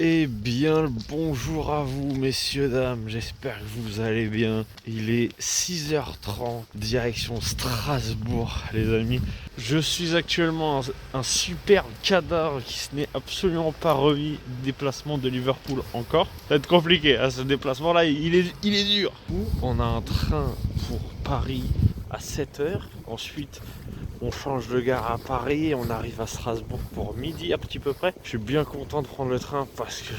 Eh bien, bonjour à vous, messieurs, dames, j'espère que vous allez bien. Il est 6h30, direction Strasbourg, les amis. Je suis actuellement un superbe cadavre qui se n'est absolument pas remis du déplacement de Liverpool encore. Ça va être compliqué, hein, ce déplacement-là, il est dur. On a un train pour Paris à 7h, ensuite on change de gare à Paris et on arrive à Strasbourg pour midi à petit peu près. Je suis bien content de prendre le train parce que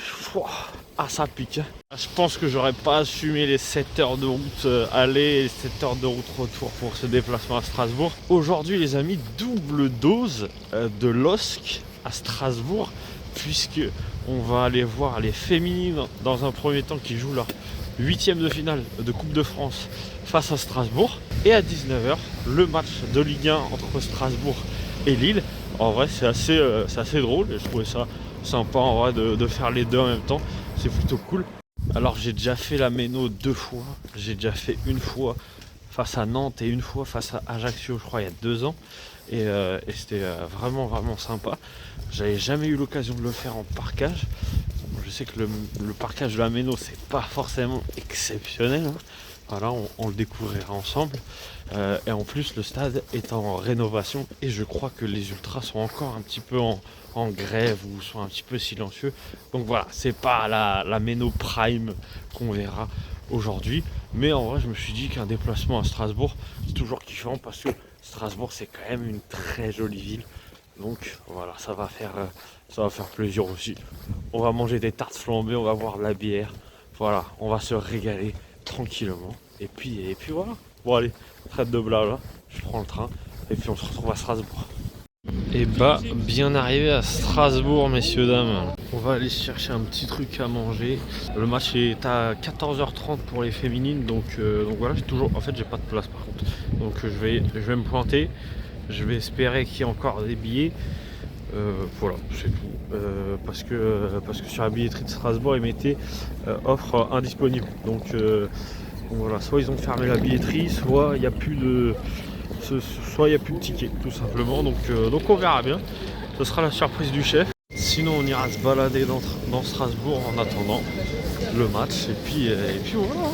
ça pique. Je pense que j'aurais pas assumé les 7 heures de route aller et les 7 heures de route retour pour ce déplacement à Strasbourg. Aujourd'hui les amis, double dose de LOSC à Strasbourg puisque on va aller voir les féminines dans un premier temps qui jouent leur 8e de finale de Coupe de France face à Strasbourg. Et à 19h, le match de Ligue 1 entre Strasbourg et Lille. En vrai, c'est assez drôle et je trouvais ça sympa en vrai de faire les deux en même temps. C'est plutôt cool. Alors j'ai déjà fait la Méno 2 fois. J'ai déjà fait une fois face à Nantes et une fois face à Ajaccio, je crois, il y a 2 ans. Et c'était vraiment sympa. J'avais jamais eu l'occasion de le faire en parkage. Je sais que le parkage de la Méno, c'est pas forcément exceptionnel, hein. Voilà, on le découvrira ensemble. Et en plus, le stade est en rénovation et je crois que les ultras sont encore un petit peu en grève ou sont un petit peu silencieux. Donc voilà, c'est pas la Méno Prime qu'on verra aujourd'hui. Mais en vrai, je me suis dit qu'un déplacement à Strasbourg, c'est toujours kiffant parce que Strasbourg, c'est quand même une très jolie ville. Donc voilà, ça va faire plaisir aussi. On va manger des tartes flambées, on va boire de la bière. Voilà, on va se régaler tranquillement. Et puis voilà. Bon allez, trêve de blabla, je prends le train et puis on se retrouve à Strasbourg. Et bah, bien arrivé à Strasbourg, messieurs, dames. On va aller chercher un petit truc à manger. Le match est à 14h30 pour les féminines, donc voilà, en fait j'ai pas de place par contre. Donc je vais me pointer. Je vais espérer qu'il y ait encore des billets. Voilà, c'est tout. Parce que sur la billetterie de Strasbourg, ils mettaient offre indisponible. Donc voilà, soit ils ont fermé la billetterie, soit il n'y a plus de tickets, tout simplement. Donc on verra bien. Ce sera la surprise du chef. Sinon, on ira se balader dans Strasbourg en attendant le match. Et puis voilà.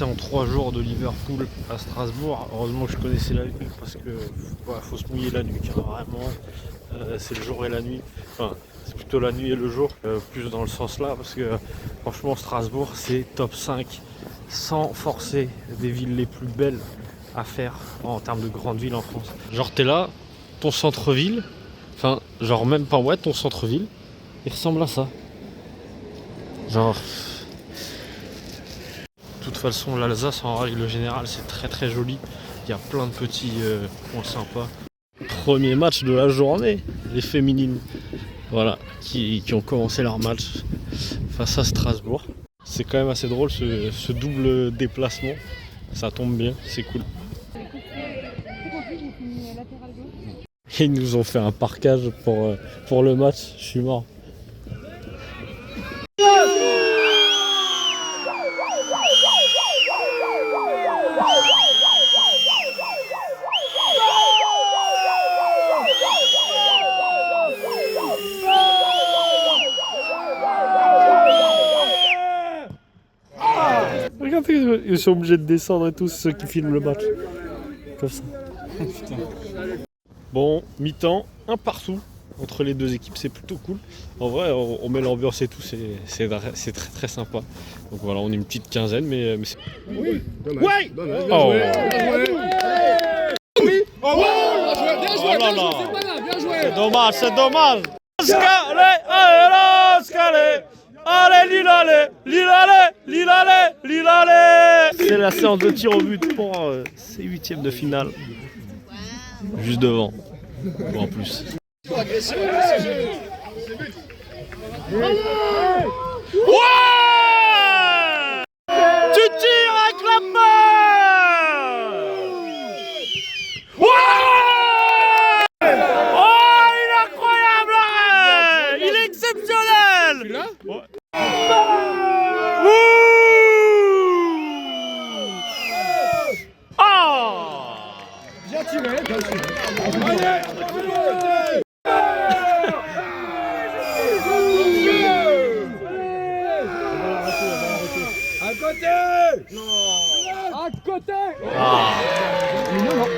En 3 jours de Liverpool à Strasbourg. Heureusement que je connaissais la ville parce que faut se mouiller la nuit, car vraiment c'est le jour et la nuit. Enfin, c'est plutôt la nuit et le jour, plus dans le sens là, parce que franchement Strasbourg c'est top 5 sans forcer des villes les plus belles à faire en termes de grandes villes en France. Genre t'es là, ton centre-ville, enfin genre même pas ton centre-ville, il ressemble à ça. Genre de toute façon, l'Alsace en règle générale c'est très joli. Il y a plein de petits points sympas. Premier match de la journée, les féminines, voilà, qui ont commencé leur match face à Strasbourg. C'est quand même assez drôle ce double déplacement. Ça tombe bien, c'est cool. Et ils nous ont fait un parkage pour le match, je suis mort. Regardez, ils sont obligés de descendre et tous ceux qui filment le match. Comme ça. Putain. Bon, mi-temps, un partout entre les deux équipes, c'est plutôt cool. En vrai, on met l'ambiance et tout, c'est très sympa. Donc voilà, on est une petite quinzaine, mais c'est... Oui. Ouais. Oh. Oui. Oh. Bien joué. C'est dommage. Allez, Lille, allez. C'est la séance de tir au but pour ces 8e de finale. juste devant. Ou en plus. Ouais! Tu tires avec la main! Ouais! Oh, il est incroyable! Arrête! Il est exceptionnel! Tu l'as? Ouais. Bien tiré, bien tiré. À côté! Non! À côté! Ah. Non, non.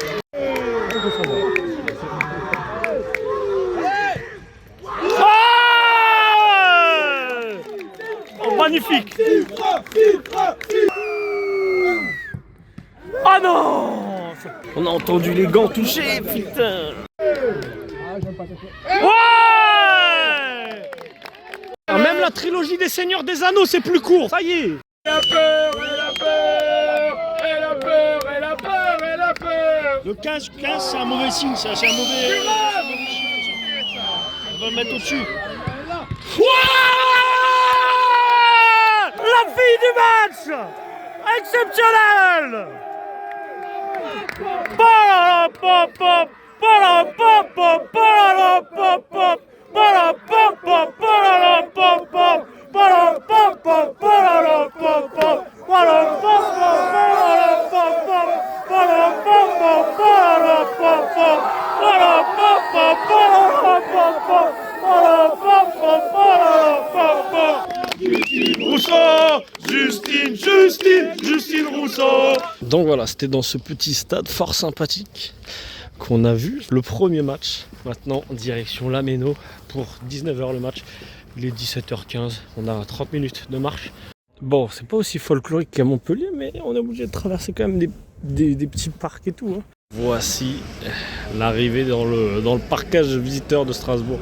Oh, magnifique! Ah non! On a entendu les gants toucher, putain! Ouais! Même la trilogie des Seigneurs des Anneaux, c'est plus court, ça y est! Elle a peur, elle a peur, elle a peur, elle a peur, elle a peur. Le casque, c'est un mauvais signe, ça, c'est un mauvais. On va le mettre au-dessus. Ouais! La fille du match! Exceptionnelle! Justine Rousseau. Donc voilà, c'était dans ce petit stade fort sympathique qu'on a vu le premier match. Maintenant, direction La Méno pour 19h le match. Il est 17h15, on a 30 minutes de marche. Bon, c'est pas aussi folklorique qu'à Montpellier, mais on est obligé de traverser quand même des petits parcs et tout. Hein. Voici l'arrivée dans le parcage visiteur de Strasbourg.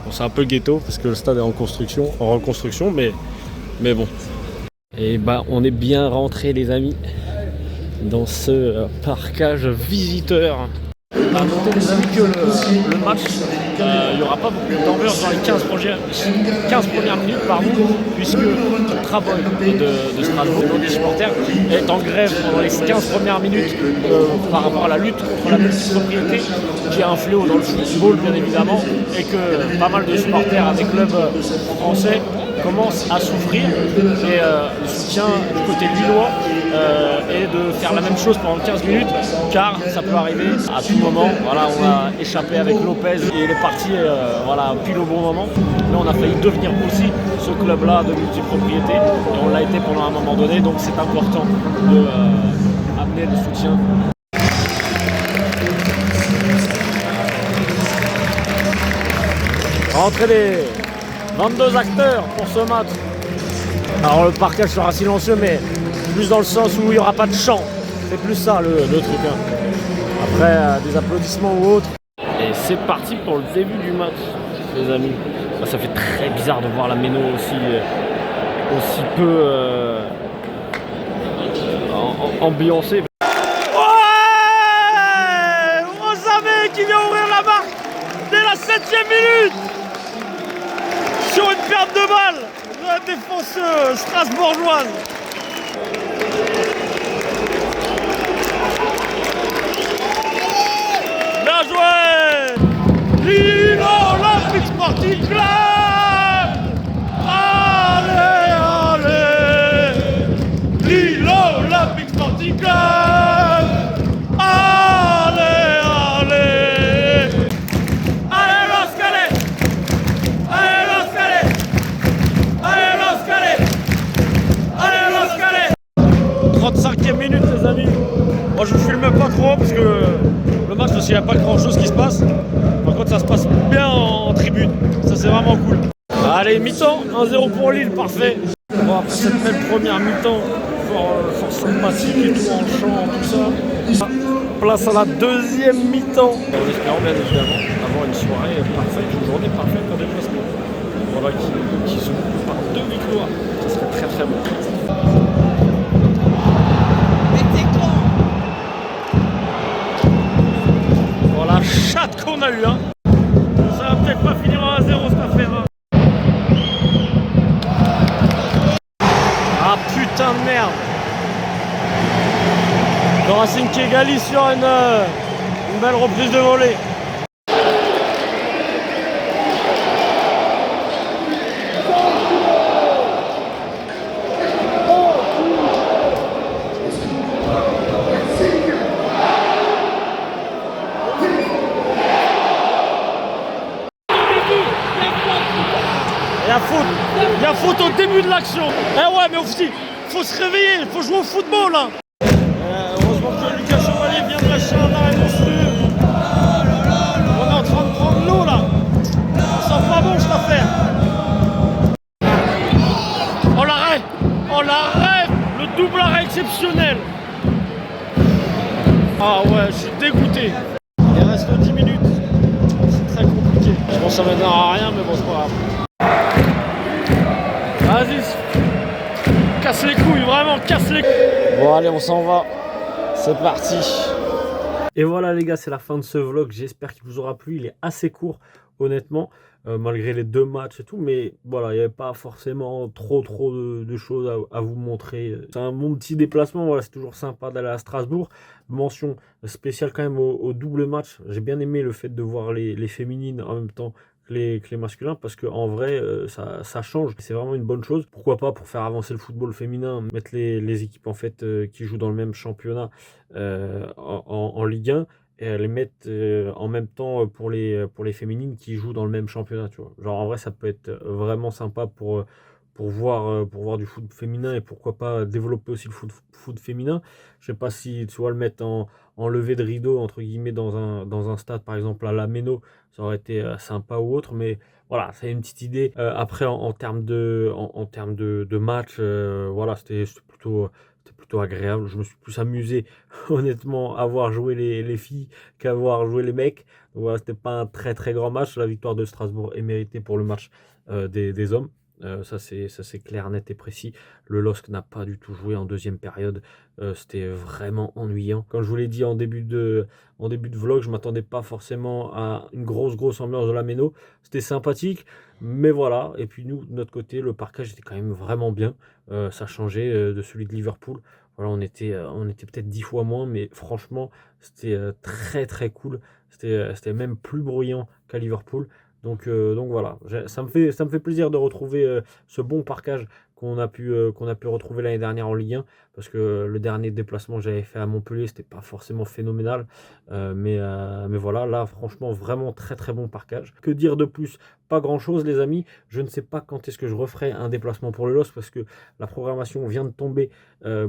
Bon, c'est un peu ghetto parce que le stade est en reconstruction, mais bon. Et bah, on est bien rentré les amis dans ce parcage visiteur. À noter les amis que le match, il n'y aura pas beaucoup d'ambiance dans les 15 premières minutes, puisque le Trabol de Strasbourg, des supporters, est en grève pendant les 15 premières minutes par rapport à la lutte contre la multipropriété, qui est un fléau dans le football bien évidemment, et que pas mal de supporters à des clubs français commencent à souffrir, et le soutien du côté lillois est de faire la même chose pendant 15 minutes, car ça peut arriver à tout moment. Voilà, on a échappé avec Lopez et il est parti voilà, pile au bon moment, mais on a failli devenir aussi ce club-là de multipropriété, et on l'a été pendant un moment donné, donc c'est important de amener le soutien. Rentrez les 22 acteurs pour ce match. Alors le parquage sera silencieux, mais plus dans le sens où il n'y aura pas de chant. C'est plus ça le truc. Hein. Après des applaudissements ou autres. Et c'est parti pour le début du match, les amis. Ça fait très bizarre de voir la Méno aussi peu ambiancée. Ouais, Rosame qui vient ouvrir la marque dès la 7e minute sur une perte de balle de la défense strasbourgeoise. Bien joué! Lille Olympique Sportif Club! Allez, allez! Lille Olympique Sportif Club! Allez, allez! Allez, Los Calais! Allez, Los Calais! Allez, Los Calais! Allez, Los Calais! 35e minute, les amis. Moi, je vous filme pas trop parce que le match, il n'y a pas grand chose qui se passe. Par contre, ça se passe bien en tribune. Ça, c'est vraiment cool. Allez, mi-temps, 1-0 pour Lille, parfait. Bon, après cette belle première mi-temps, fort sympathique et tout, en chant, tout ça. Place à la deuxième mi-temps. En espérant bien évidemment avoir une soirée parfaite, une journée parfaite en déplacement. Voilà, qui se coupe par 2 victoires. Ça serait très très bon. La chatte qu'on a eu, hein. Ça va peut-être pas finir en 1-0 cette affaire. Hein. Ah putain de merde. Le Racing qui égalise sur une belle reprise de volée. Il y a faute au début de l'action. Eh ouais, mais aussi, faut se réveiller, il faut jouer au football là. Heureusement que Lucas Chevalier vient de lâcher un arrêt monstrueux. On est en train de prendre l'eau là. Ça sent pas bon cette affaire. Oh l'arrêt. Oh l'arrêt. Le double arrêt exceptionnel. Ah ouais, je suis dégoûté. Il reste 10 minutes. C'est très compliqué. Je pense que ça mènera à rien, mais bon, c'est pas grave. Vas-y, casse les couilles, vraiment, casse les couilles. Bon allez, on s'en va, c'est parti. Et voilà les gars, c'est la fin de ce vlog, j'espère qu'il vous aura plu, il est assez court honnêtement, malgré les 2 matchs et tout, mais voilà, il n'y avait pas forcément trop de choses à vous montrer. C'est un bon petit déplacement, voilà, c'est toujours sympa d'aller à Strasbourg. Mention spéciale quand même au double match, j'ai bien aimé le fait de voir les féminines en même temps que les masculins, parce qu'en vrai ça change, c'est vraiment une bonne chose. Pourquoi pas, pour faire avancer le football féminin, mettre les équipes en fait qui jouent dans le même championnat en Ligue 1 et les mettre en même temps pour les féminines qui jouent dans le même championnat, tu vois. Genre en vrai ça peut être vraiment sympa pour voir du foot féminin, et pourquoi pas développer aussi le foot féminin. Je sais pas si tu vas le mettre en levée de rideau entre guillemets dans un stade par exemple à la Méno, ça aurait été sympa ou autre, mais voilà, c'est une petite idée. Après en termes de match, voilà, c'était plutôt agréable. Je me suis plus amusé honnêtement à voir jouer les filles qu'à voir jouer les mecs. Donc voilà, c'était pas un très grand match. La victoire de Strasbourg est méritée pour le match des hommes. Ça c'est clair, net et précis. Le LOSC n'a pas du tout joué en deuxième période. C'était vraiment ennuyant. Comme je vous l'ai dit en début de vlog, je m'attendais pas forcément à une grosse ambiance de la Méno. C'était sympathique, mais voilà. Et puis nous, de notre côté, le parquage était quand même vraiment bien. Ça changeait de celui de Liverpool. Voilà, on était peut-être 10 fois moins, mais franchement, c'était très cool. C'était même plus bruyant qu'à Liverpool. Donc voilà, ça me fait plaisir de retrouver ce bon parquage qu'on a pu retrouver l'année dernière en Ligue 1, parce que le dernier déplacement que j'avais fait à Montpellier, c'était pas forcément phénoménal, mais voilà, là franchement vraiment très bon parquage. Que dire de plus? Pas grand chose les amis, je ne sais pas quand est-ce que je referai un déplacement pour le LOSC, parce que la programmation vient de tomber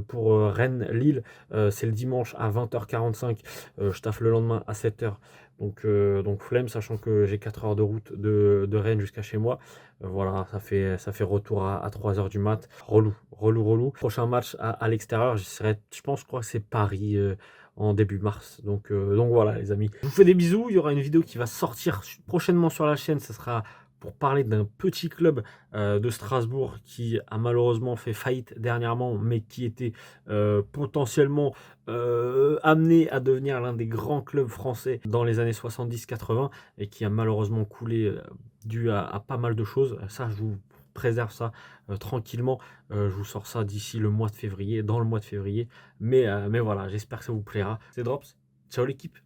pour Rennes-Lille, c'est le dimanche à 20h45, je taffe le lendemain à 7h. Donc flemme, sachant que j'ai 4 heures de route de Rennes jusqu'à chez moi. Voilà, ça fait retour à 3h du mat. Relou. Prochain match à l'extérieur, je crois que c'est Paris en début mars. Donc voilà les amis. Je vous fais des bisous, il y aura une vidéo qui va sortir prochainement sur la chaîne. Ça sera pour parler d'un petit club de Strasbourg qui a malheureusement fait faillite dernièrement, mais qui était potentiellement amené à devenir l'un des grands clubs français dans les années 70-80, et qui a malheureusement coulé dû à pas mal de choses. Ça, je vous préserve ça tranquillement. Je vous sors ça d'ici le mois de février, dans le mois de février. Mais voilà, j'espère que ça vous plaira. C'est Drops. Ciao l'équipe.